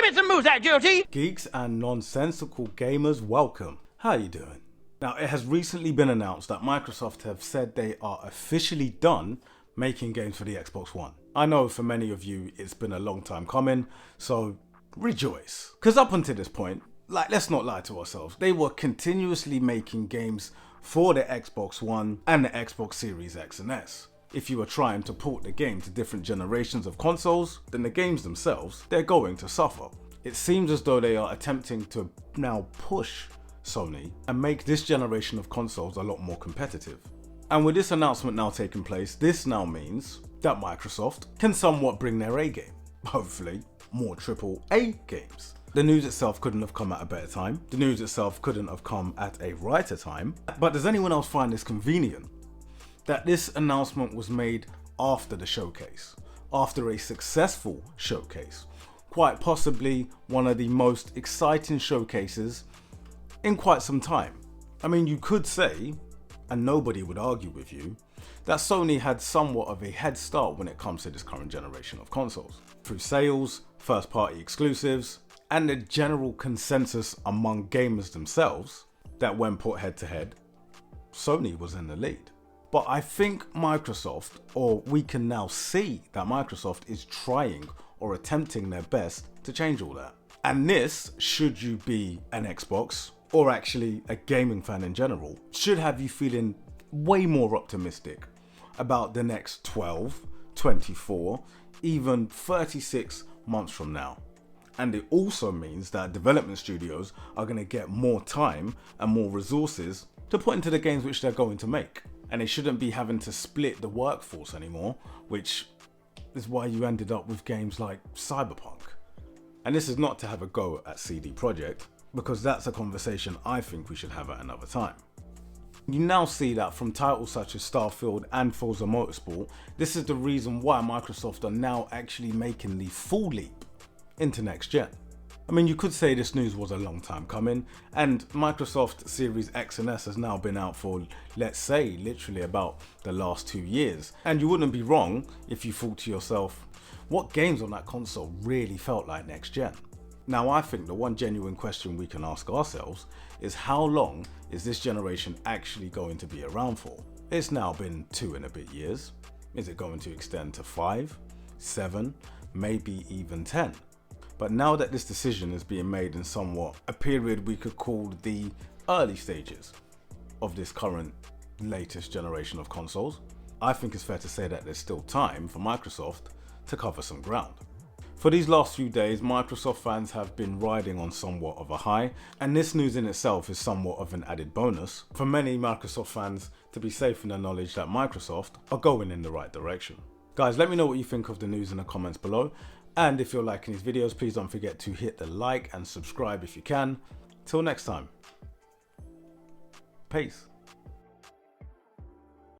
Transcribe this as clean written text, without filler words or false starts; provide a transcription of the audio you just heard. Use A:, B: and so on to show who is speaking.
A: Mr. Moose that guilty.
B: Geeks and nonsensical gamers, welcome. How you doing? Now, it has recently been announced that Microsoft have said they are officially done making games for the Xbox One. I know for many of you it's been a long time coming, so rejoice. Because up until this point, let's not lie to ourselves, they were continuously making games for the Xbox One and the Xbox Series X and S. If you are trying to port the game to different generations of consoles, then the games themselves, they're going to suffer. It seems as though they are attempting to now push Sony and make this generation of consoles a lot more competitive. And with this announcement now taking place, this now means that Microsoft can somewhat bring their A game. Hopefully, more AAA games. The news itself couldn't have come at a better time. The news itself couldn't have come at a righter time. But does anyone else find this convenient? That this announcement was made after the showcase, after a successful showcase, quite possibly one of the most exciting showcases in quite some time. I mean, you could say, and nobody would argue with you, that Sony had somewhat of a head start when it comes to this current generation of consoles. Through sales, first party exclusives, and the general consensus among gamers themselves that when put head to head, Sony was in the lead. But I think Microsoft, or we can now see that Microsoft is trying or attempting their best to change all that. And this, should you be an Xbox, or actually a gaming fan in general, should have you feeling way more optimistic about the next 12, 24, even 36 months from now. And it also means that development studios are going to get more time and more resources to put into the games which they're going to make. And they shouldn't be having to split the workforce anymore, which is why you ended up with games like Cyberpunk. And this is not to have a go at CD Projekt, because that's a conversation I think we should have at another time. You now see that from titles such as Starfield and Forza Motorsport, this is the reason why Microsoft are now actually making the full leap into next gen. I mean, you could say this news was a long time coming, and Microsoft Series X and S has now been out for, let's say, literally about the last 2 years. And you wouldn't be wrong if you thought to yourself, what games on that console really felt like next gen? Now, I think the one genuine question we can ask ourselves is how long is this generation actually going to be around for? It's now been 2 and a bit years. Is it going to extend to 5, 7, maybe even 10? But now that this decision is being made in somewhat a period we could call the early stages of this current latest generation of consoles, I think it's fair to say that there's still time for Microsoft to cover some ground. For these last few days, Microsoft fans have been riding on somewhat of a high, and this news in itself is somewhat of an added bonus for many Microsoft fans to be safe in the knowledge that Microsoft are going in the right direction. Guys, let me know what you think of the news in the comments below, and if you're liking these videos, please don't forget to hit the like and subscribe if you can. Till next time, peace.